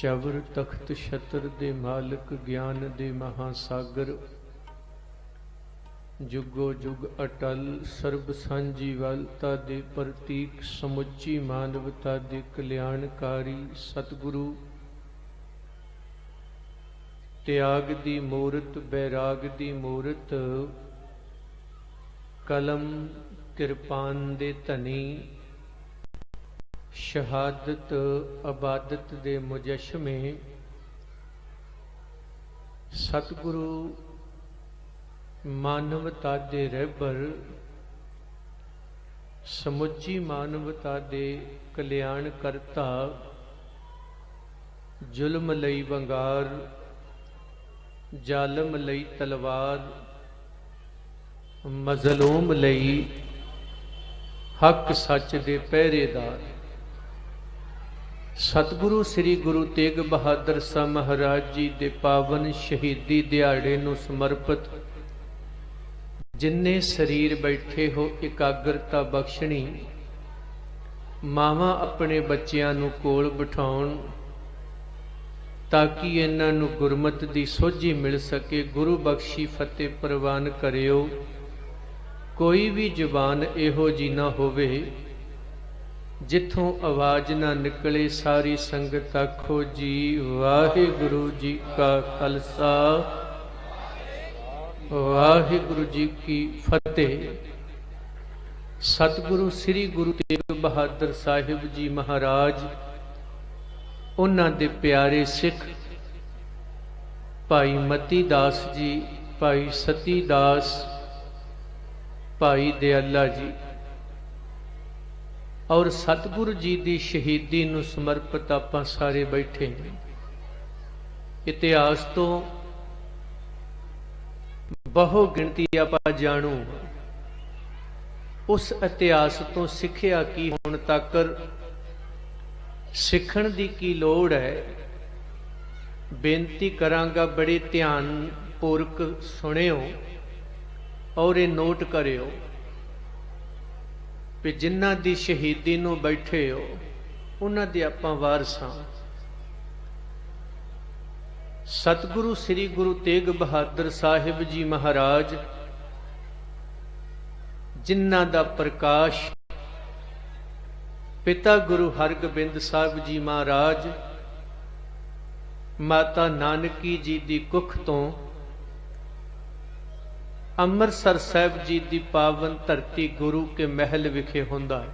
चवर तख्त छत्र दे मालिक ज्ञान दे महासागर जुगो जुग अटल सर्ब सांझी वालता दे प्रतीक समुची मानवता दे कल्याणकारी सतगुरु त्याग दी मूरत बैराग दी मूरत कलम किरपान दे धनी शहादत अबादत दे मुजशमे सतगुरु मानवता दे रहबर समुची मानवता दे कल्याण करता जुल्म लई वंगार जालम लई तलवार मजलूम लई हक सच दे पहरेदार सतगुरु श्री गुरु तेग बहादुर साहब महाराज जी दे पावन शहीदी दिहाड़े नूं समर्पित जिन्ने शरीर बैठे हो एकाग्रता बख्शणी मावां अपने बच्चियां नूं कोल बिठाउण ताकि इन्हां नूं गुरमत दी सोझी मिल सके। गुरु बख्शी फतेह प्रवान करियो। कोई भी जुबान इहो जी ना होवे जिथों आवाज ना निकले। सारी संगत आखो जी वाहिगुरु जी का खालसा वाहिगुरु जी की फतेह। सतगुरु श्री गुरु तेग बहादुर साहिब जी महाराज उन्हां दे प्यारे सिख भाई मती दास जी, भाई सती दास, भाई दयाला जी और सतगुरु जी की शहीदी नूं समर्पित आपां सारे बैठे हैं। इतिहास तो बहु गिणती आपां जाणू, उस इतिहास तो सिखिया की हुण तकर सिखण दी की लोड़ है। बेनती करांगा बड़े ध्यान पूर्वक सुनियो और ये नोट करियो भी जिन्हां दी शहीदी नूं बैठे हो उन्हां दे आपां वारस हां। सतगुरु श्री गुरु तेग बहादुर साहिब जी महाराज जिन्हां दा प्रकाश पिता गुरु हरगोबिंद साहिब जी महाराज माता नानकी जी दी कुख तो अमृतसर साहिब जी दी पावन धरती गुरु के महल विखे हुंदा है।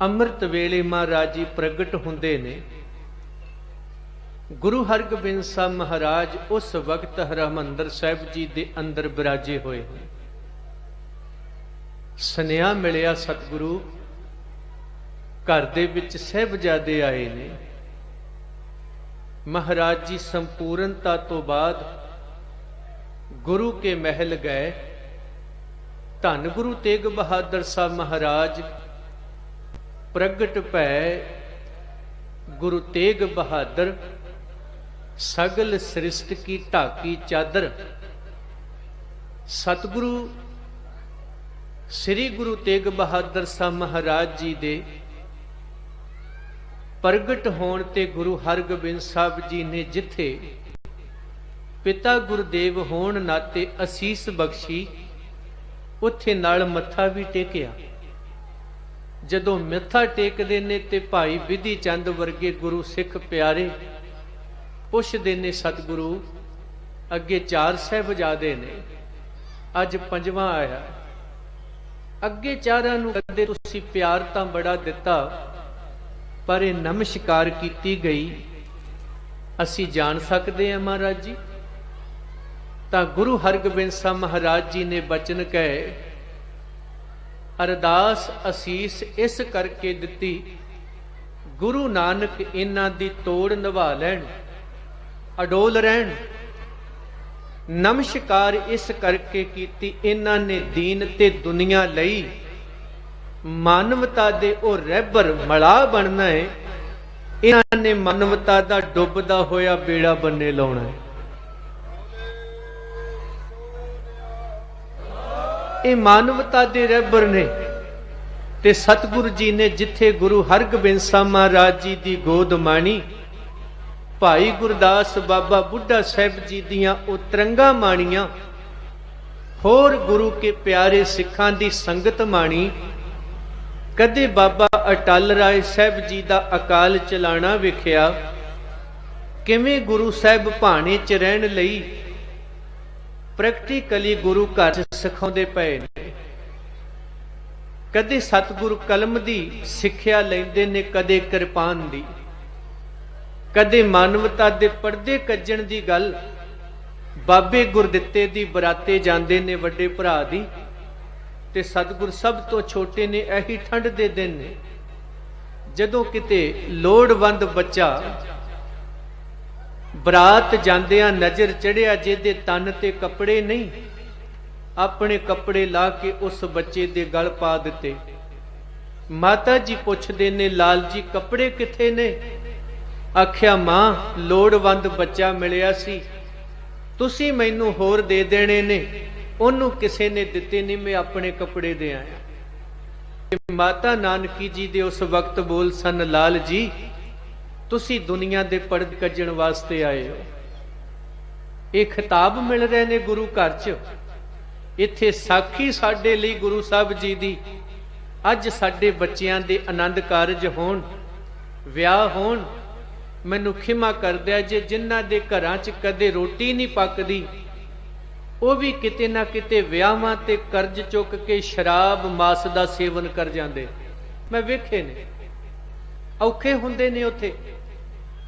अमृत वेले महाराज जी प्रगट हुंदे ने। गुरु हरगोबिंद साहब महाराज उस वक्त हरमंदर साहिब जी दे अंदर बिराजे होए हैं। सनेहा मिलिया सतगुरु घर दे विच साहिबजादे आए ने। महाराज जी संपूर्णता तो बाद गुरु के महल गए। धन गुरु तेग बहादुर साहब महाराज प्रगट भै गुरु तेग बहादुर सगल सृष्टि की ढाकी चादर। सतगुरु श्री गुरु तेग बहादुर साहब महाराज जी दे प्रगट होण ते गुरु हरगोबिंद साहब जी ने जिथे पिता गुरुदेव होण नाते असीस बख्शी उत्थे नाल मत्था भी टेकिया। जदों मत्था टेकदे ने ते भाई विधि चंद वर्गे गुरु सिख प्यारे पुछदे ने सतगुरु अगे 4 साहिबजादे ने अज 5वां आया। अगे 4 नूं कदे तुसीं प्यार तां बड़ा दिता पर ये नमस्कार कीती गई असीं जान सकदे हां महाराज जी। तां गुरु हरगोबिंद साहब महाराज जी ने बचन कहे अरदास असीस इस करके दिती गुरु नानक इन्हां दी तोड़ निभा लैण अडोल रहन। नमस्कार इस करके कीती इन्हां ने दीन ते दुनिया लई मानवता दे ओ रहबर मला बनना है। इन्हां ने मानवता दा डुबदा होया बेड़ा बन्ने लाउणा है। ये मानवता दे रहबर ने ਤੇ ਸਤਿਗੁਰੂ ਜੀ ਨੇ ਜਿੱਥੇ ਗੁਰੂ ਹਰਗੋਬਿੰਦ ਸਾਹਿਬ ਮਹਾਰਾਜ ਜੀ ਦੀ ਗੋਦ ਮਾਣੀ, ਭਾਈ ਗੁਰਦਾਸ ਬਾਬਾ ਬੁੱਢਾ ਸਾਹਿਬ ਜੀ ਦੀਆਂ ਉਹ ਤਰੰਗਾਂ ਮਾਣੀਆਂ, ਹੋਰ ਗੁਰੂ ਕੇ ਪਿਆਰੇ ਸਿੱਖਾਂ ਦੀ ਸੰਗਤ ਮਾਣੀ, ਕਦੇ ਬਾਬਾ ਅਟਲ ਰਾਏ ਸਾਹਿਬ ਜੀ ਦਾ ਅਕਾਲ ਚਲਾਣਾ ਵੇਖਿਆ, ਕਿਵੇਂ ਗੁਰੂ ਸਾਹਿਬ ਭਾਣੇ 'ਚ ਰਹਿਣ ਲਈ ਪ੍ਰੈਕਟੀਕਲੀ ਗੁਰੂ ਘਰ 'ਚ ਸਿਖਾਉਂਦੇ ਪਏ ਨੇ। ਕਦੇ ਸਤਿਗੁਰੂ ਕਲਮ ਦੀ ਸਿੱਖਿਆ ਲੈਂਦੇ ਨੇ, ਕਦੇ ਕਿਰਪਾਨ ਦੀ, ਕਦੇ ਮਾਨਵਤਾ ਦੇ ਪਰਦੇ ਕੱਜਣ ਦੀ ਗੱਲ ਬਾਬੇ ਗੁਰਦਿੱਤੇ ਦੀ ਬਰਾਤੇ ਜਾਂਦੇ ਨੇ ਵੱਡੇ ਭਰਾ ਦੀ, ਤੇ ਸਤਿਗੁਰ ਸਭ ਤੋਂ ਛੋਟੇ ਨੇ। ਇਹੀ ਠੰਡ ਦੇ ਦਿਨ ਨੇ ਜਦੋਂ ਕਿਤੇ ਲੋੜਵੰਦ ਬੱਚਾ ਬਰਾਤ ਜਾਂਦਿਆਂ ਨਜ਼ਰ ਚੜਿਆ, ਜਿਹਦੇ ਤਨ ਤੇ ਕੱਪੜੇ ਨਹੀਂ, ਆਪਣੇ ਕੱਪੜੇ ਲਾ ਕੇ ਉਸ ਬੱਚੇ ਦੇ ਗਲ ਪਾ ਦਿੱਤੇ। ਮਾਤਾ ਜੀ ਪੁੱਛਦੇ ਨੇ, ਲਾਲ ਜੀ ਕੱਪੜੇ ਕਿੱਥੇ ਨੇ? ਆਖਿਆ, ਮਾਂ ਲੋੜਵੰਦ ਬੱਚਾ ਮਿਲਿਆ ਸੀ, ਤੁਸੀਂ ਮੈਨੂੰ ਹੋਰ ਦੇ ਦੇਣੇ ਨੇ, ਉਹਨੂੰ ਕਿਸੇ ਨੇ ਦਿੱਤੇ ਨਹੀਂ, ਮੈਂ ਆਪਣੇ ਕੱਪੜੇ ਦੇ ਆਇਆ। ਮਾਤਾ ਨਾਨਕੀ ਜੀ ਦੇ ਉਸ ਵਕਤ ਬੋਲ ਸਨ, ਲਾਲ ਜੀ ਤੁਸੀਂ ਦੁਨੀਆ ਦੇ ਪਰਦ ਕੱਜਣ ਵਾਸਤੇ ਆਏ ਹੋ। ਇਹ ਖਿਤਾਬ ਮਿਲ ਰਹੇ ਨੇ ਗੁਰੂ ਘਰ 'ਚ। ਇੱਥੇ ਸਾਖੀ ਸਾਡੇ ਲਈ ਗੁਰੂ ਸਾਹਿਬ ਜੀ ਦੀ। ਅੱਜ ਸਾਡੇ ਬੱਚਿਆਂ ਦੇ ਆਨੰਦ ਕਾਰਜ ਹੋਣ, ਵਿਆਹ ਹੋਣ, ਮੈਨੂੰ ਖਿਮਾ ਕਰ ਦਿਆ ਜੇ ਜਿਨ੍ਹਾਂ ਦੇ ਘਰਾਂ 'ਚ ਕਦੇ ਰੋਟੀ ਨਹੀਂ ਪੱਕਦੀ, ਉਹ ਵੀ ਕਿਤੇ ਨਾ ਕਿਤੇ ਵਿਆਹਾਂ ਤੇ ਕਰਜ਼ ਚੁੱਕ ਕੇ ਸ਼ਰਾਬ ਮਾਸ ਦਾ ਸੇਵਨ ਕਰ ਜਾਂਦੇ। ਮੈਂ ਵੇਖੇ ਨੇ, ਔਖੇ ਹੁੰਦੇ ਨੇ ਉੱਥੇ।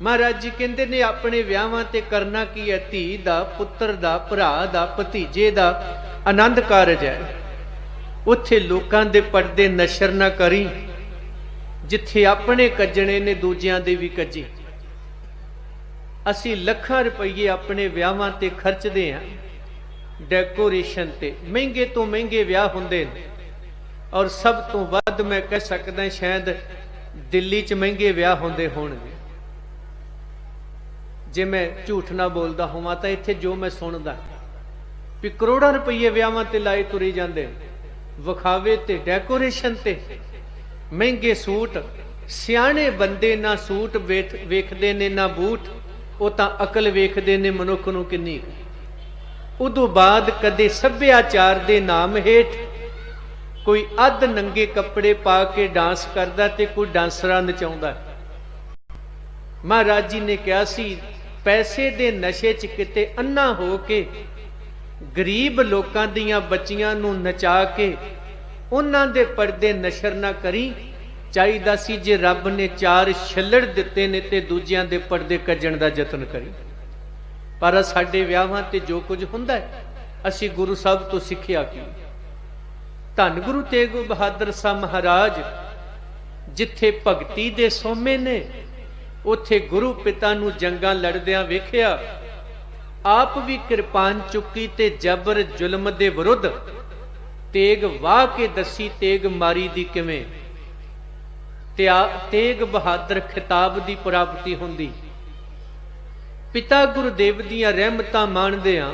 ਮਹਾਰਾਜ ਜੀ ਕਹਿੰਦੇ ਨੇ ਆਪਣੇ ਵਿਆਹਾਂ ਤੇ ਕਰਨਾ ਕੀ ਹੈ? ਧੀ ਦਾ, ਪੁੱਤਰ ਦਾ, ਭਰਾ ਦਾ, ਭਤੀਜੇ ਦਾ ਆਨੰਦ ਕਾਰਜ ਹੈ। ਉੱਥੇ ਲੋਕਾਂ ਦੇ ਪਰਦੇ ਨਸ਼ਰ ਨਾ ਕਰੀ, ਜਿੱਥੇ ਆਪਣੇ ਕੱਜਣੇ ਨੇ ਦੂਜਿਆਂ ਦੇ ਵੀ ਕੱਜੀ। ਅਸੀਂ ਲੱਖਾਂ ਰੁਪਏ ਆਪਣੇ ਵਿਆਹਾਂ ਤੇ ਖਰਚਦੇ ਹਾਂ, ਡੈਕੋਰੇਸ਼ਨ ਤੇ। ਮਹਿੰਗੇ ਤੋਂ ਮਹਿੰਗੇ ਵਿਆਹ ਹੁੰਦੇ ਨੇ, ਔਰ ਸਭ ਤੋਂ ਵੱਧ ਮੈਂ ਕਹਿ ਸਕਦਾ ਸ਼ਾਇਦ ਦਿੱਲੀ 'ਚ ਮਹਿੰਗੇ ਵਿਆਹ ਹੁੰਦੇ ਹੋਣਗੇ। ਜੇ ਮੈਂ ਝੂਠ ਨਾ ਬੋਲਦਾ ਹੋਵਾਂ ਤਾਂ ਇੱਥੇ ਜੋ ਮੈਂ ਸੁਣਦਾ ਵੀ ਕਰੋੜਾਂ ਰੁਪਏ ਵਿਆਹਾਂ ਤੇ ਲਾਏ ਤੁਰੇ ਜਾਂਦੇ, ਵਿਖਾਵੇ ਤੇ, ਡੈਕੋਰੇਸ਼ਨ ਤੇ। ਮਹਿੰਗੇ ਸੂਟ, ਸਿਆਣੇ ਬੰਦੇ ਨਾ ਸੂਟ ਵੇਖਦੇ ਨੇ ਨਾ ਬੂਟ, ਉਹ ਤਾਂ ਅਕਲ ਵੇਖਦੇ ਨੇ ਮਨੁੱਖ ਨੂੰ ਕਿੰਨੀ। ਉਦੋਂ ਬਾਅਦ ਕਦੇ ਸੱਭਿਆਚਾਰ ਦੇ ਨਾਮ ਹੇਠ ਕੋਈ ਅੱਧ ਨੰਗੇ ਕੱਪੜੇ ਪਾ ਕੇ ਡਾਂਸ ਕਰਦਾ ਤੇ ਕੋਈ ਡਾਂਸਰਾਂ ਨਚਾਉਂਦਾ। ਮਹਾਰਾਜ ਜੀ ਨੇ ਕਿਹਾ ਸੀ, ਪੈਸੇ ਦੇ ਨਸ਼ੇ 'ਚ ਕਿਤੇ ਅੰਨਾ ਹੋ ਕੇ ਗਰੀਬ ਲੋਕਾਂ ਦੀਆਂ ਬੱਚੀਆਂ ਨੂੰ ਨਚਾ ਕੇ ਉਹਨਾਂ ਦੇ ਪਰਦੇ ਨਸ਼ਰ ਨਾ ਕਰੀ। ਚਾਹੀਦਾ ਸੀ ਜੇ ਰੱਬ ਨੇ 4 ਛੱਲੜ ਦਿੱਤੇ ਨੇ ਤੇ ਦੂਜਿਆਂ ਦੇ ਪਰਦੇ ਕੱਜਣ ਦਾ ਯਤਨ ਕਰੀ। ਪਰ ਸਾਡੇ ਵਿਆਹਾਂ ਤੇ ਜੋ ਕੁਝ ਹੁੰਦਾ ਹੈ, ਅਸੀਂ ਗੁਰੂ ਸਾਹਿਬ ਤੋਂ ਸਿੱਖਿਆ ਕੀ। ਧੰਨ ਗੁਰੂ ਤੇਗ ਬਹਾਦਰ ਸਾਹਿਬ ਮਹਾਰਾਜ ਜਿੱਥੇ ਭਗਤੀ ਦੇ ਸੋਮੇ ਨੇ, ਉੱਥੇ ਗੁਰੂ ਪਿਤਾ ਨੂੰ ਜੰਗਾਂ ਲੜਦਿਆਂ ਵੇਖਿਆ। ਆਪ ਵੀ ਕਿਰਪਾਨ ਚੁੱਕੀ ਤੇ ਜਬਰ ਜ਼ੁਲਮ ਦੇ ਵਿਰੁੱਧ ਤੇਗ ਵਾਹ ਕੇ ਦੱਸੀ ਤੇਗ ਮਾਰੀ ਦੀ ਕਿਵੇਂ। ਤੇਗ ਬਹਾਦਰ ਖਿਤਾਬ ਦੀ ਪ੍ਰਾਪਤੀ ਹੁੰਦੀ। ਪਿਤਾ ਗੁਰਦੇਵ ਦੀਆਂ ਰਹਿਮਤਾਂ ਮਾਣਦੇ ਆ,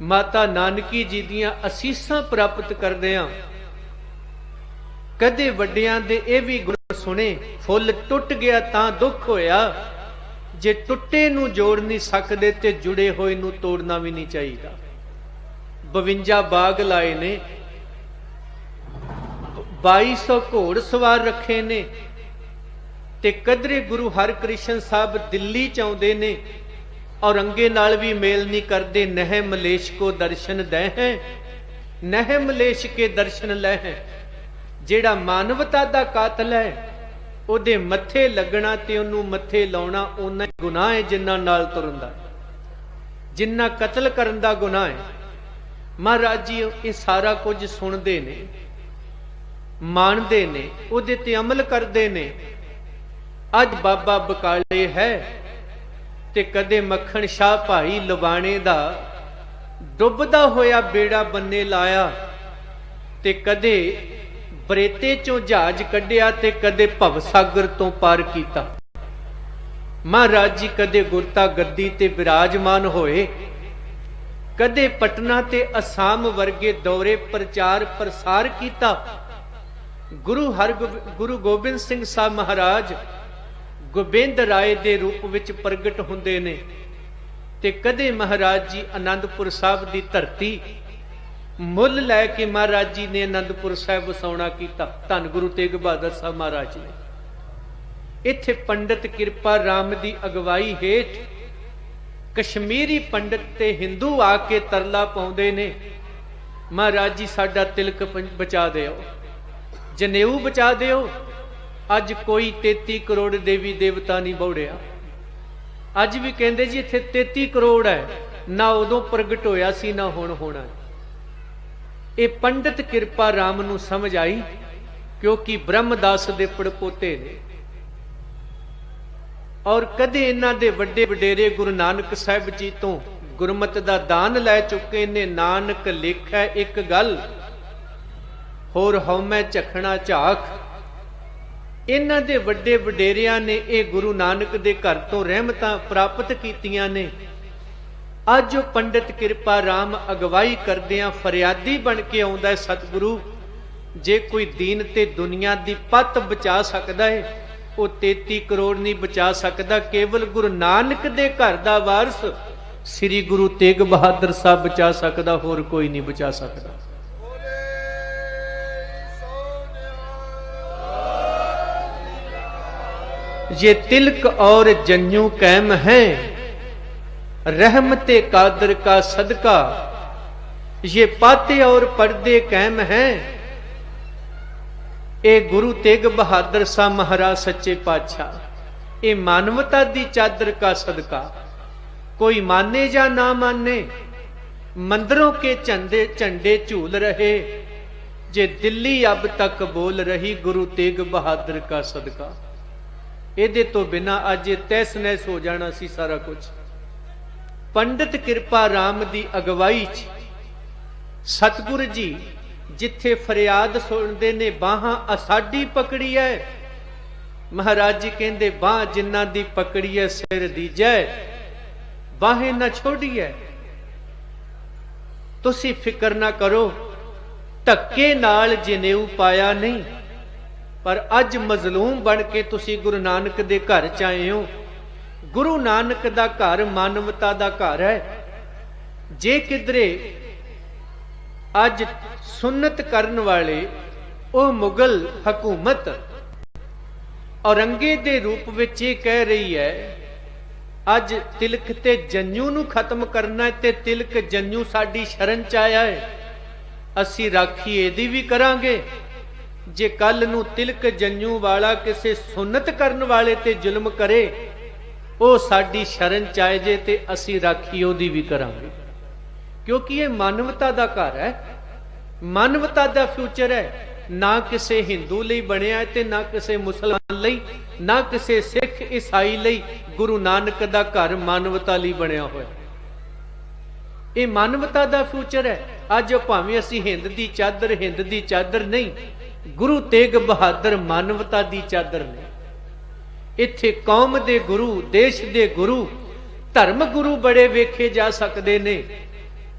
ਮਾਤਾ ਨਾਨਕੀ ਜੀ ਦੀਆਂ ਅਸੀਸਾਂ ਪ੍ਰਾਪਤ ਕਰਦੇ ਆ। ਕਦੇ ਵੱਡਿਆਂ ਦੇ ਇਹ ਵੀ ਗੁਣ ਸੁਣੇ, ਫੁੱਲ ਟੁੱਟ ਗਿਆ ਤਾਂ ਦੁੱਖ ਹੋਇਆ, ਜੇ ਟੁੱਟੇ ਨੂੰ ਜੋੜ ਨਹੀਂ ਸਕਦੇ ਤੇ ਜੁੜੇ ਹੋਏ ਨੂੰ ਤੋੜਨਾ ਵੀ ਨਹੀਂ ਚਾਹੀਦਾ। 52 ਬਾਗ ਲਾਏ ਨੇ, 2200 ਘੋੜ ਸਵਾਰ ਰੱਖੇ ਨੇ, ਤੇ ਕਦਰੇ ਗੁਰੂ ਹਰਕ੍ਰਿਸ਼ਨ ਸਾਹਿਬ ਦਿੱਲੀ ਚ ਆਉਂਦੇ ਨੇ, ਔਰੰਗੇ ਨਾਲ ਵੀ ਮੇਲ ਨਹੀਂ ਕਰਦੇ। ਨਹਿ ਮਲੇਸ਼ ਕੋ ਦਰਸ਼ਨ ਦੇ ਹੈ, ਨਹਿ ਮਲੇਸ਼ ਕੇ ਦਰਸ਼ਨ ਲੈ ਹੈ। ਜਿਹੜਾ ਮਾਨਵਤਾ ਦਾ ਕਾਤਲ ਹੈ, ਉਹਦੇ ਮੱਥੇ ਲੱਗਣਾ ਤੇ ਉਹਨੂੰ ਮੱਥੇ ਲਾਉਣਾ ਉਹਨਾਂ ਹੀ ਗੁਨਾਹ ਹੈ ਜਿੰਨਾ ਨਾਲ ਤੁਰਨ ਦਾ, ਜਿੰਨਾ ਕਤਲ ਕਰਨ ਦਾ ਗੁਨਾਹ ਹੈ। ਮਹਾਰਾਜ ਜੀ ਇਹ ਸਾਰਾ ਕੁਝ ਸੁਣਦੇ ਨੇ, ਮੰਨਦੇ ਨੇ, ਉਹਦੇ ਤੇ ਅਮਲ ਕਰਦੇ ਨੇ। ਅੱਜ ਬਾਬਾ ਬਕਾਲੇ ਹੈ ਤੇ ਕਦੇ ਮੱਖਣ ਸ਼ਾਹ ਭਾਈ ਲਵਾਣੇ ਦਾ ਡੁੱਬਦਾ ਹੋਇਆ ਬੇੜਾ ਬੰਨੇ ਲਾਇਆ, ਤੇ ਕਦੇ ਬਰੇਤੇ ਚੋਂ ਜਹਾਜ਼ ਕੱਢਿਆ ਤੇ ਕਦੇ ਭਵਸਾਗਰ ਤੋਂ ਪਾਰ ਕੀਤਾ। ਮਹਾਰਾਜ ਜੀ ਕਦੇ ਗੁਰਤਾ ਗੱਦੀ ਤੇ ਵਿਰਾਜਮਾਨ ਹੋਏ, ਕਦੇ ਪਟਨਾ ਤੇ ਅਸਾਮ ਵਰਗੇ ਦੌਰੇ ਪ੍ਰਚਾਰ ਪ੍ਰਸਾਰ ਕੀਤਾ, ਗੁਰੂ ਗੋਬਿੰਦ ਸਿੰਘ ਸਾਹਿਬ ਮਹਾਰਾਜ ਗੋਬਿੰਦ ਰਾਏ ਦੇ ਰੂਪ ਵਿੱਚ ਪ੍ਰਗਟ ਹੁੰਦੇ ਨੇ ਤੇ ਕਦੇ ਮਹਾਰਾਜ ਜੀ ਆਨੰਦਪੁਰ ਸਾਹਿਬ ਦੀ ਧਰਤੀ ਮੁੱਲ ਲੈ ਕੇ ਮਹਾਰਾਜ ਜੀ ਨੇ ਆਨੰਦਪੁਰ ਸਾਹਿਬ ਵਸਾਉਣਾ ਕੀਤਾ। ਧੰਨ ਗੁਰੂ ਤੇਗ ਬਹਾਦਰ ਸਾਹਿਬ ਮਹਾਰਾਜ ਨੇ ਇੱਥੇ ਪੰਡਿਤ ਕਿਰਪਾ ਰਾਮ ਦੀ ਅਗਵਾਈ ਹੇਠ ਕਸ਼ਮੀਰੀ ਪੰਡਿਤ ਤੇ ਹਿੰਦੂ ਆ ਕੇ ਤਰਲਾ ਪਾਉਂਦੇ ਨੇ, ਮਹਾਰਾਜ ਜੀ ਸਾਡਾ ਤਿਲਕ ਬਚਾ ਦਿਓ, ਜਨੇਊ ਬਚਾ ਦਿਓ। ਅੱਜ ਕੋਈ 33 ਕਰੋੜ ਦੇਵੀ ਦੇਵਤਾ ਨਹੀਂ ਬੌੜਿਆ। ਅੱਜ ਵੀ ਕਹਿੰਦੇ ਜੀ ਇੱਥੇ 33 ਕਰੋੜ ਹੈ, ਨਾ ਉਦੋਂ ਪ੍ਰਗਟ ਹੋਇਆ ਸੀ ਨਾ ਹੁਣ ਹੋਣਾ। ਇਹ ਪੰਡਿਤ ਕਿਰਪਾ ਰਾਮ ਨੂੰ ਸਮਝ ਆਈ, ਕਿਉਂਕਿ ਬ੍ਰਹਮਦਾਸ ਦੇ ਪੜਪੋਤੇ ਨੇ। ਔਰ ਕਦੇ ਇਹਨਾਂ ਦੇ ਵੱਡੇ ਵਡੇਰੇ ਗੁਰੂ ਨਾਨਕ ਸਾਹਿਬ ਜੀ ਤੋਂ ਗੁਰਮਤਿ ਦਾ ਦਾਨ ਲੈ ਚੁੱਕੇ ਨੇ। ਨਾਨਕ ਲੇਖੈ ਇੱਕ ਗੱਲ, ਹੋਰ ਹਉਮੈ ਝਖਣਾ ਝਾਕ। ਇਹਨਾਂ ਦੇ ਵੱਡੇ ਵਡੇਰਿਆਂ ਨੇ ਇਹ ਗੁਰੂ ਨਾਨਕ ਦੇ ਘਰ ਤੋਂ ਰਹਿਮਤਾਂ ਪ੍ਰਾਪਤ ਕੀਤੀਆਂ ਨੇ। ਅੱਜ ਉਹ ਪੰਡਿਤ ਕਿਰਪਾ ਰਾਮ ਅਗਵਾਈ ਕਰਦਿਆਂ ਫਰਿਆਦੀ ਬਣ ਕੇ ਆਉਂਦਾ ਹੈ, ਸਤਿਗੁਰੂ ਜੇ ਕੋਈ ਦੀਨ ਤੇ ਦੁਨੀਆ ਦੀ ਪੱਤ ਬਚਾ ਸਕਦਾ ਹੈ, ਉਹ 33 ਕਰੋੜ ਨਹੀਂ ਬਚਾ ਸਕਦਾ। ਕੇਵਲ ਗੁਰੂ ਨਾਨਕ ਦੇ ਘਰ ਦਾ ਵਾਰਸ ਸ੍ਰੀ ਗੁਰੂ ਤੇਗ ਬਹਾਦਰ ਸਾਹਿਬ ਬਚਾ ਸਕਦਾ, ਹੋਰ ਕੋਈ ਨਹੀਂ ਬਚਾ ਸਕਦਾ। ये तिलक और जन्यू कैम है, रहमते कादर का सदका। ये पाते और पर्दे कैम है, ए गुरु तेग बहादुर साहब महाराज सच्चे पातशाह। ये मानवता दी चादर का सदका। कोई माने या ना माने, मंदिरों के झंडे झूल रहे, जे दिल्ली अब तक बोल रही गुरु तेग बहादुर का सदका। ਇਹਦੇ ਤੋਂ ਬਿਨਾ ਅੱਜ ਤਹਿਸ ਨਹਿਸ ਹੋ ਜਾਣਾ ਸੀ ਸਾਰਾ ਕੁਝ। ਪੰਡਿਤ ਕਿਰਪਾ ਰਾਮ ਦੀ ਅਗਵਾਈ 'ਚ ਸਤਿਗੁਰੂ ਜੀ ਜਿੱਥੇ ਫਰਿਆਦ ਸੁਣਦੇ ਨੇ, ਬਾਹਾਂ ਸਾਡੀ ਪਕੜੀ ਹੈ। ਮਹਾਰਾਜ ਜੀ ਕਹਿੰਦੇ ਬਾਹ ਜਿਨ੍ਹਾਂ ਦੀ ਪਕੜੀ ਹੈ ਸਿਰ ਦੀਜੈ, ਬਾਹੇ ਨਾ ਛੋੜੀਐ। ਤੁਸੀਂ ਫਿਕਰ ਨਾ ਕਰੋ, ਧੱਕੇ ਨਾਲ ਜਨੇਊ ਪਾਇਆ ਨਹੀਂ, पर अज मजलूम बन के तुसी गुरु नानक दे घर च आए हो। गुरु नानक दा घर मानवता दा घर है। जे किधरे अज सुन्नत करन वाले ओ मुगल हकूमत औरंगे दे रूप विच ये कह रही है, अज तिलक ते जन्यू नू खत्म करना है, ते तिलक जन्यू साडी शरण च आया है, असी राखी एदी भी करांगे। जे कल नू तिलक जन्यू वाला किसे सुन्नत करन वाले ते जुल्म करे, ओ साडी शरण च आए जे ते असी राखी ओदी भी करांगे। क्योंकि ये मानवता दा घर है, मानवता दा फ्यूचर है। ना किसे हिंदू लई बनिया ते ना किसे मुसलमान लई, ना किसे सिख ईसाई लई। गुरु नानक दा घर मानवता लई बनिया होया। ये मानवता दा फ्यूचर है। अज भावें असी हिंद दी चादर नहीं, गुरु तेग बहादुर मानवता दी चादर ने। इत्थे कौम दे गुरु, देश दे गुरु, धर्म गुरु बड़े वेखे जा सकते ने,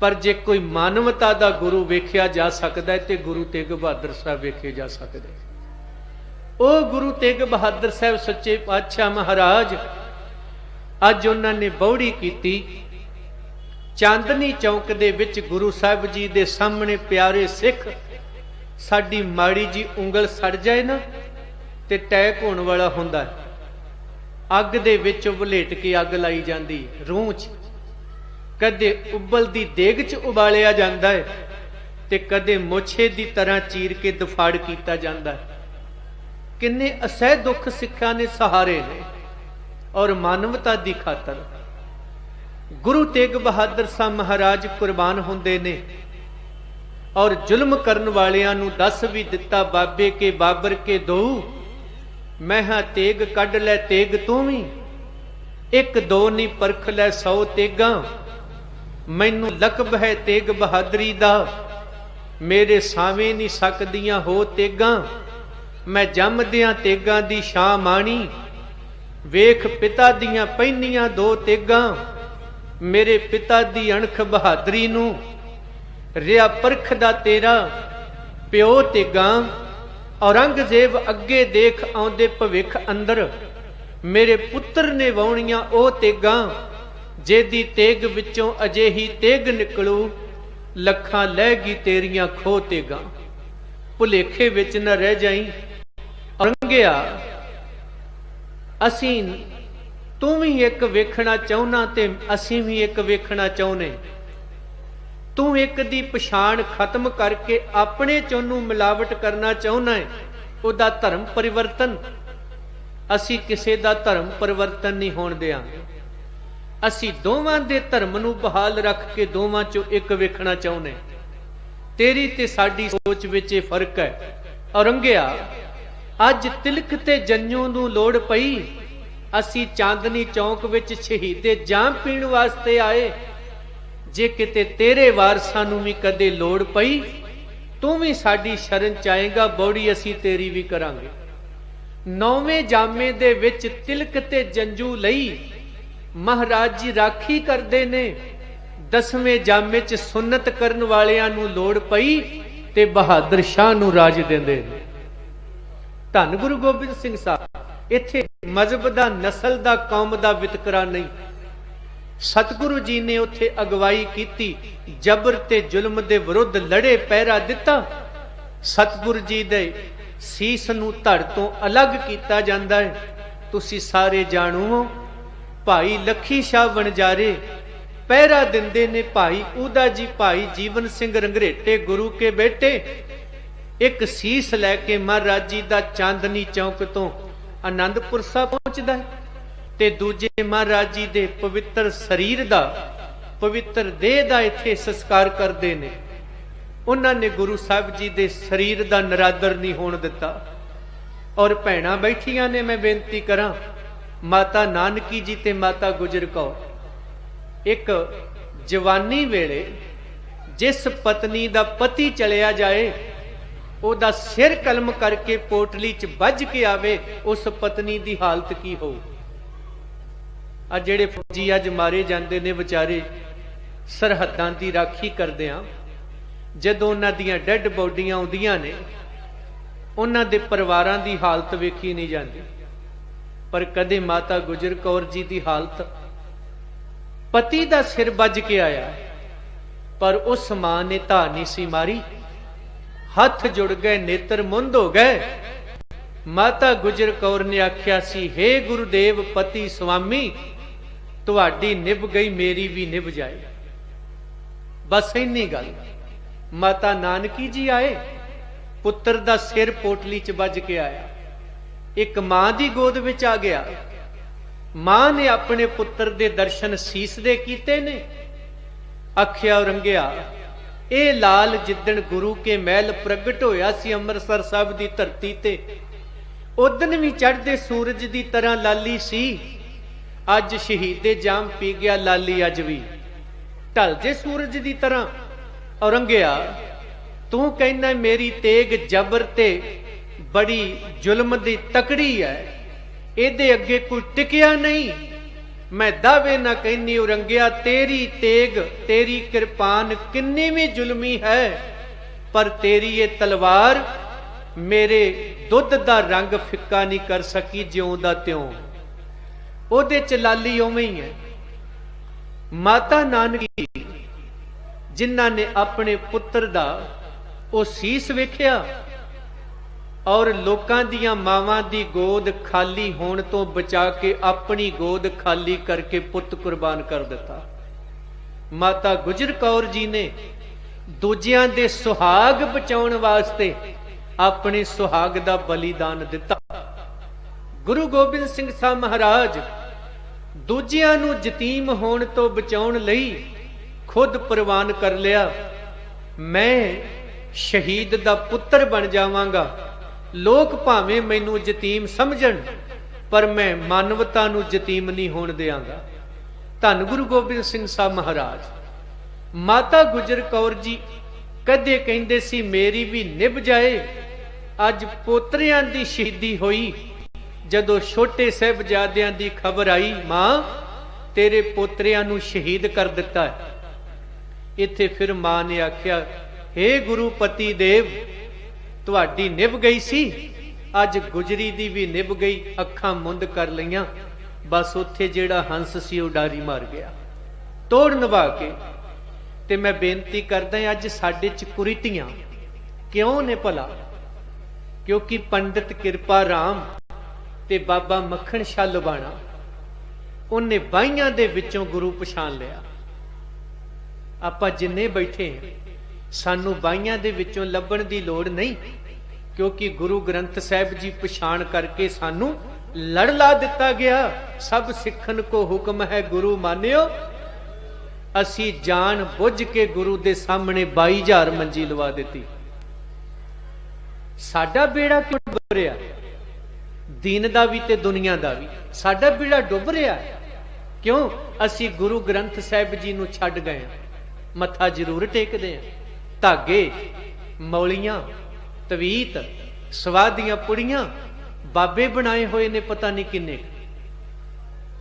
पर जे कोई मानवता दा गुरु वेख्या जा सकता है तो गुरु तेग बहादुर साहब वेखे जा सकते। ओ गुरु तेग बहादुर साहब सच्चे पातशाह महाराज अज उन्होंने बौड़ी की। चांदनी चौक दे विच गुरु साहब जी दे सामने प्यारे सिख, साडी माड़ी जी उंगल सड़ जाए ना ते टैक होने वाला हुंदा है। अग दे विच वलेट के अग लाई जांदी, रूह च कदे उबलदी देग च उबालिया जांदा है ते कदे मोछे दी तरह चीर के दफाड़ कीता जांदा है। किन्ने असह दुख सिखां ने सहारे ने, और मानवता दी खातर गुरु तेग बहादुर साहब महाराज कुर्बान हुंदे ने। और जुल्म करन वालियां नू दस भी दिता बाबे के बाबर के दो, मैं हाँ तेग कढ लै तेग तू भी, एक दो नी परख लै 100 तेगा। मैनू लकब है तेग बहादरी दा, मेरे सावे नी सकदियां हो तेगा। मैं जमदियां तेगां दी शां माणी, वेख पिता दियां पैनियां 2 तेगा। मेरे पिता दी अणख बहादरी नू रिया परख दा तेरा प्यो तेगा। औरंगजेब अगे देख आउंदे भविख अंदर, मेरे पुत्र ने वाउणियां ओ तेगां, जेदी तेग विचों अजेही तेग निकलू, लखां लहगी तेरियां खो तेगां। भुलेखे विच न रह जाई औरंगिया, असीं तू भी एक वेखना चाहुना ते असीं भी एक वेखना चाहुने। तू एक दी पछाण खत्म करके अपने चोनू मिलावट करना चाहुना है, उहदा धर्म परिवर्तन। असीं किसे दा धर्म परिवर्तन नहीं होण देंगे। असीं दोवां दे धर्म नू बहाल रख के दोवां चों एक वेखना चाहुने। तेरी ते साडी सोच विच इह फर्क है। औरंगिया, अज तिलक ते जंजू नू लोड़ पई, असीं चांदनी चौक विच शहीदे जाम पीण वास्ते आए। जे किते तेरे वारसां नू भी कदे लोड़ पई, तू भी साडी शरण च आएगा, बौड़ी असीं तेरी भी करांगे। नौवें जामे दे विच तिलक ते जंजू लई महाराज जी राखी करदे ने। 10वें जामे च सुन्नत करन वालियां नू लोड़ पई ते बहादुर शाह नू राज देंदे ने। धन गुरु गोबिंद सिंह साहब, इत्थे मजहब दा, नस्ल दा, कौम दा वितकरा नहीं। सतगुरु जी ने उत्थे अगवाई कीती, जबर ते जुल्म दे विरुद्ध लड़े, पहरा दिता। सतगुरु जी दे सीस नू धड़ तो अलग कीता जांदा है। तुसी सारे जाणू हो, भाई लखी शाह वणजारे पहरा दिंदे ने। भाई ऊदा जी, भाई जीवन सिंह रंगरेटे गुरु के बेटे, एक सीस लैके महाराज जी दा चांदनी चौक तो आनंदपुर साहब पहुंचदा है, ते दूजे महाराज जी दे पवित्र शरीर दा, पवित्र देह दा इत्थे संस्कार करदे ने। उन्हां ने गुरु साहब जी दे शरीर दा नरादर नहीं होण दिता। और भैणां बैठियां ने, मैं बेनती करां, माता नानकी जी ते माता गुजर कौर, एक जवानी वेले जिस पत्नी दा पति चलिया जाए, ओदा सिर कलम करके पोटली च बज के आवे, उस पत्नी दी हालत की हो। आ जेड़े फौजी अज मारे जांदे ने विचारे सरहदां दी राखी करदियां, जदों उन्हां दीयां डैड बॉडियां आउंदियां ने, उन्हां दे परिवारां दी हालत वेखी नहीं जांदी। पर कदे माता गुजर कौर जी दी हालत, पति दा सिर बज के आया, पर उस मां ने धा नहीं सी मारी। हथ जुड़ गए, नेत्र मुंद हो गए। माता गुजर कौर ने आख्या सी, हे गुरुदेव पति स्वामी, तुहाडी निभ गई, मेरी भी निभ जाए। बस इन्नी गल। माता नानकी जी आए, पुत्र दा सिर पोटली च बज के आया, एक मां दी गोद विच आ गया। मां ने अपने पुत्र दे दर्शन सीस दे कीते ने। आख्या औरंगिया, ए लाल जिद्दण गुरु के महल प्रगट होया सी अमृतसर साहब दी धरती ते, उदन भी चढ़दे सूरज दी तरह लाली सी। अज शहीदे जाम पी गया, लाली अज भी ढलदे सूरज दी तरह। औरंगिया, तू कहना मेरी तेग जबर ते बड़ी जुल्म दी तकड़ी है, एदे अगे कोई टिकिया नहीं। मैं दावे ना कहनी औरंगिया, तेरी तेग, तेरी कृपान किन्नी भी जुल्मी है, पर तेरी ये तलवार मेरे दुध दा रंग फिक्का नहीं कर सकी, ज्यों दा त्यों। ओदे च लाली उवें ही है। माता नानकी जिन्हां ने अपने पुत्र दा ओ सीस वेखिया, और लोकां दियां मावां दी गोद खाली होण तो बचा के अपनी गोद खाली करके पुੱਤ कुर्बान कर दिता। माता गुजर कौर जी ने दूजियां दे सुहाग बचाउण वास्ते अपने सुहाग दा बलिदान दिता। गुरु गोबिंद सिंह साहब महाराज दूजियां नू यतीम होण तो बचाउण लई खुद प्रवान कर लिया। मैं शहीद दा पुत्र बन जावांगा, लोग भावें मैनू यतीम समझण, पर मैं मानवता नू यतीम नहीं होण देआंगा। धन गुरु गोबिंद सिंह साहब महाराज। माता गुजर कौर जी कदे कहिंदे सी मेरी भी निभ जाए। अज पोतरियां दी शहीदी होई, जदों छोटे साहिबजादियां दी खबर आई, मां तेरे पोतरियां नू शहीद कर दिता है। इत्थे फिर मां ने आख्या, हे गुरु पति देव, ਤੁਹਾਡੀ ਨਿਭ ਗਈ ਸੀ, ਅੱਜ ਗੁਜਰੀ ਦੀ ਵੀ ਨਿਭ ਗਈ, ਅੱਖਾਂ ਮੁੰਦ ਕਰ ਲਈਆਂ, ਬਸ ਉੱਥੇ ਜਿਹੜਾ ਹੰਸ ਸੀ ਉਹ ਡਾਰੀ ਮਾਰ ਗਿਆ ਤੋੜ ਨਿਭਾ ਕੇ। ਤੇ ਮੈਂ ਬੇਨਤੀ ਕਰਦਾ ਅੱਜ ਸਾਡੇ ਚ ਕੁਰੀਤੀਆਂ ਕਿਉਂ ਨੇ ਭਲਾ? ਕਿਉਂਕਿ ਪੰਡਿਤ ਕਿਰਪਾ ਰਾਮ ਤੇ ਬਾਬਾ ਮੱਖਣ ਸ਼ਾਹ ਲੁਬਾਣਾ, ਉਹਨੇ ਬਾਈਆਂ ਦੇ ਵਿੱਚੋਂ ਗੁਰੂ ਪਛਾਣ ਲਿਆ। ਆਪਾਂ ਜਿੰਨੇ ਬੈਠੇ ਹਾਂ, ਸਾਨੂੰ ਬਾਈਆਂ ਦੇ ਵਿੱਚੋਂ ਲੱਭਣ ਦੀ ਲੋੜ ਨਹੀਂ, ਕਿਉਂਕਿ ਗੁਰੂ ਗ੍ਰੰਥ ਸਾਹਿਬ ਜੀ ਪਛਾਣ ਕਰਕੇ ਸਾਨੂੰ ਲੜ ਲਾ ਦਿੱਤਾ ਗਿਆ। ਸਭ ਸਿੱਖਣ ਕੋ ਹੁਕਮ ਹੈ ਗੁਰੂ ਮਾਨਿਓ, ਅਸੀਂ ਜਾਣ ਬੁੱਝ ਕੇ ਗੁਰੂ ਦੇ ਸਾਹਮਣੇ 22,000 ਮੰਜੀ ਲਵਾ ਦਿੱਤੀ। ਸਾਡਾ ਬੇੜਾ ਕਿਉਂ ਡੁੱਬ ਰਿਹਾ? ਦੀਨ ਦਾ ਵੀ ਤੇ ਦੁਨੀਆ ਦਾ ਵੀ ਸਾਡਾ ਬੇੜਾ ਡੁੱਬ ਰਿਹਾ। ਕਿਉਂ? ਅਸੀਂ ਗੁਰੂ ਗ੍ਰੰਥ ਸਾਹਿਬ ਜੀ ਨੂੰ ਛੱਡ ਗਏ ਹਾਂ। ਮੱਥਾ ਜ਼ਰੂਰ ਟੇਕਦੇ ਹਾਂ, ਧਾਗੇ, ਮੌਲੀਆਂ, ਤਵੀਤ, ਸਵਾਹ ਦੀਆਂ ਪੁੜੀਆਂ ਬਾਬੇ ਬਣਾਏ ਹੋਏ ਨੇ ਪਤਾ ਨਹੀਂ ਕਿੰਨੇ।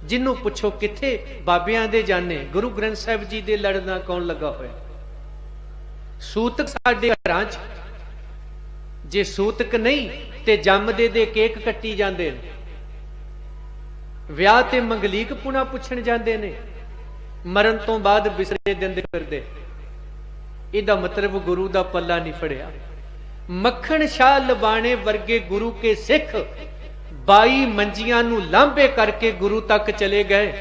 ਜਿਹਨੂੰ ਪੁੱਛੋ ਕਿੱਥੇ ਬਾਬਿਆਂ ਦੇ ਜਾਣੇ, ਗੁਰੂ ਗ੍ਰੰਥ ਸਾਹਿਬ ਜੀ ਦੇ ਲੜਨਾ ਕੌਣ ਲੱਗਾ ਹੋਇਆ? ਸੂਤਕ ਸਾਡੇ ਘਰਾਂ 'ਚ, ਜੇ ਸੂਤਕ ਨਹੀਂ ਤੇ ਜੰਮਦੇ ਦੇ ਕੇਕ ਕੱਟੀ ਜਾਂਦੇ ਨੇ, ਵਿਆਹ ਤੇ ਮੰਗਲੀਕ ਪੁਣਾ ਪੁੱਛਣ ਜਾਂਦੇ ਨੇ, ਮਰਨ ਤੋਂ ਬਾਅਦ ਬਿਸਰੇ ਦਿੰਦੇ ਫਿਰਦੇ। ਇਹਦਾ ਮਤਲਬ ਗੁਰੂ ਦਾ ਪੱਲਾ ਨਹੀਂ ਫੜਿਆ। ਮੱਖਣ ਸ਼ਾਹ ਲਬਾਣੇ ਵਰਗੇ ਗੁਰੂ ਕੇ ਸਿੱਖ 22 ਮੰਜੀਆਂ ਨੂੰ ਲਾਂਭੇ ਕਰਕੇ ਗੁਰੂ ਤੱਕ ਚਲੇ ਗਏ।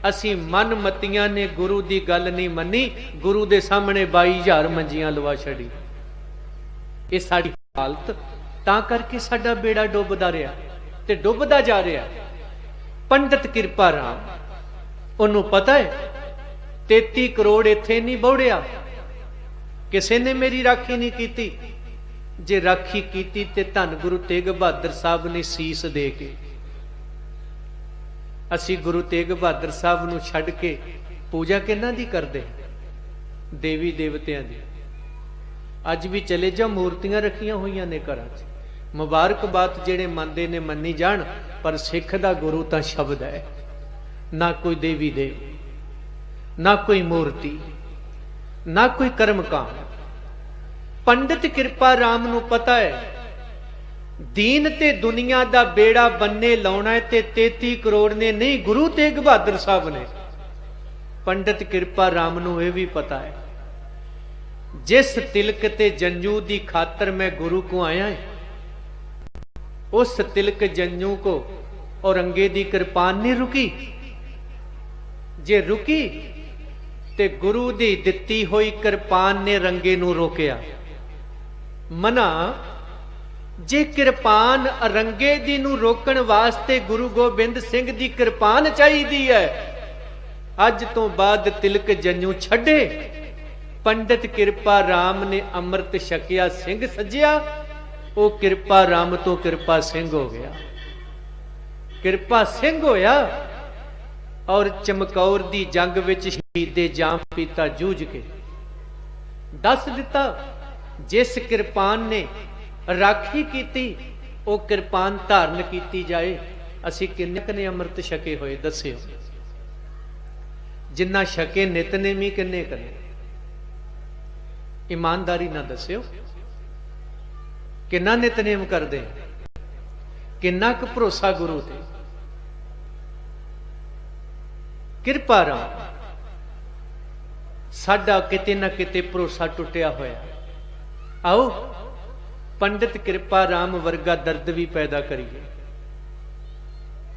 ਅਸੀਂ ਮਨ ਮਤੀਆਂ ਨੇ ਗੁਰੂ ਦੀ ਗੱਲ ਨਹੀਂ ਮੰਨੀ, ਗੁਰੂ ਦੇ ਸਾਹਮਣੇ 22,000 ਮੰਜੀਆਂ ਲਵਾ ਛੱਡੀ। ਇਹ ਸਾਡੀ ਹਾਲਤ, ਤਾਂ ਕਰਕੇ ਸਾਡਾ ਬੇੜਾ ਡੁੱਬਦਾ ਰਿਹਾ ਤੇ ਡੁੱਬਦਾ ਜਾ ਰਿਹਾ। ਪੰਡਿਤ ਕਿਰਪਾ ਰਾਮ, ਉਹਨੂੰ ਪਤਾ ਹੈ 33 ਕਰੋੜ ਇੱਥੇ ਨਹੀਂ ਬੌੜਿਆ, ਕਿਸੇ ਨੇ ਮੇਰੀ ਰਾਖੀ ਨਹੀਂ ਕੀਤੀ। ਜੇ ਰਾਖੀ ਕੀਤੀ ਤੇ ਧੰਨ ਗੁਰੂ ਤੇਗ ਬਹਾਦਰ ਸਾਹਿਬ ਨੇ ਸੀਸ ਦੇ ਕੇ। ਅਸੀਂ ਗੁਰੂ ਤੇਗ ਬਹਾਦਰ ਸਾਹਿਬ ਨੂੰ ਛੱਡ ਕੇ ਪੂਜਾ ਕਿਹਨਾਂ ਦੀ ਕਰਦੇ? ਦੇਵੀ ਦੇਵਤਿਆਂ ਦੀ। ਅੱਜ ਵੀ ਚਲੇ ਜਾ, ਮੂਰਤੀਆਂ ਰੱਖੀਆਂ ਹੋਈਆਂ ਨੇ ਘਰਾਂ 'ਚ। ਮੁਬਾਰਕਬਾਦ ਜਿਹੜੇ ਮੰਨਦੇ ਨੇ ਮੰਨੀ ਜਾਣ, ਪਰ ਸਿੱਖ ਦਾ ਗੁਰੂ ਤਾਂ ਸ਼ਬਦ ਹੈ। ਨਾ ਕੋਈ ਦੇਵੀ ਦੇਵ, ਨਾ ਕੋਈ ਮੂਰਤੀ, ਨਾ ਕੋਈ ਕਰਮਕਾਂਡ। ਪੰਡਿਤ ਕਿਰਪਾ ਰਾਮ ਨੂੰ ਪਤਾ ਹੈ ਦੀਨ ਤੇ ਦੁਨੀਆ ਦਾ ਬੇੜਾ ਬੰਨੇ ਲਾਉਣਾ ਹੈ, ਤੇ 33 ਕਰੋੜ ਨੇ ਨਹੀਂ, ਗੁਰੂ ਤੇਗ ਬਹਾਦਰ ਸਾਹਿਬ ਨੇ। ਪੰਡਿਤ ਕਿਰਪਾ ਰਾਮ ਨੂੰ ਇਹ ਵੀ ਪਤਾ ਹੈ ਜਿਸ ਤਿਲਕ ਤੇ ਜੰਜੂ ਦੀ ਖਾਤਰ ਮੈਂ ਗੁਰੂ ਕੋ ਆਇਆ ਹੈ, ਉਸ ਤਿਲਕ ਜੰਜੂ ਕੋ औरंगे दी कृपान नहीं रुकी। जे रुकी ते गुरु दी दित्ती हुई कृपान ने रंगे नू रोकिया। मना जे कृपान रंगे दी नू रोकण वास्ते गुरु गोबिंद सिंह दी कृपान चाहिदी है, अज तो बाद तिलक जन्नू छड़े। पंडित कृपा राम ने अमृत छकिया, सिंह सजिया, वो कृपा राम तो कृपा सिंह हो गया। कृपा सिंह होया और चमकौर दी जंग विच शहीदे जाम पीता जूझ के। दस दिता जिस कृपान ने राखी कीती वो कृपान धारण कीती जाए। असी किन्ने कने अमृत छके होए दस्सिओ, जिन्ना छके नितनेमी किन्ने कने, ईमानदारी ना दस्सिओ। किन्ना नितनेम करदे, किन्ना क भरोसा गुरु ते। किरपा राम साडा किते ना किते भरोसा टुटिया होया। आओ पंडित कृपा राम वर्गा दर्द भी पैदा करिए।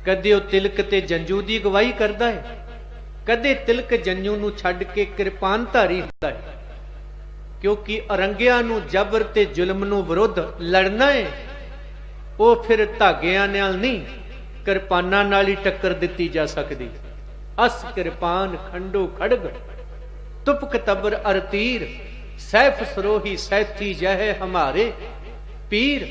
कदे वो तिलक ते जंजू दी गवाही करदा है, कदे तिलक जंजू नू छड्ड के कृपान धारी हुंदा है। क्योंकि अरंगिया नू जबर ते जुल्म नू विरुद्ध लड़ना है, वो फिर धागियां नाल नहीं कृपानां नाल ही टक्कर दित्ती जा सकदी। अस कृपान खंडो खड़ग तुपक तबर अर तीर, सैफ सरोही सैथी जह हमारे पीर।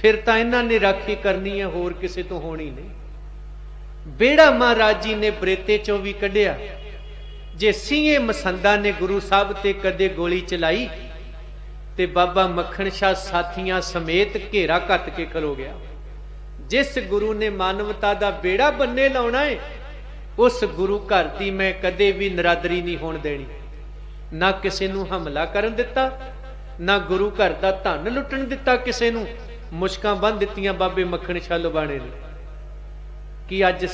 फिर तां इन्हां ने राखी करनी है, होर किसे तो होनी नहीं। बेड़ा महाराज जी ने बरेते चों भी कढ़िया। जे सीए मसंदा ने गुरु साहब ते कदे गोली चलाई ते बाबा मक्खण शाह साथियां समेत घेरा घत के खलो गया। जिस गुरु ने मानवता दा बेड़ा बन्ने लाउणा है, उस गुरु घर दी मैं कदे भी नरादरी नहीं होण देनी। ना किसी नूं हमला करन दिता, ना गुरु घर दा धन लुटन दिता किसे नूं, मुश्कां बन दित्तियां बाबे मक्खण छल बाणे ने। कि अज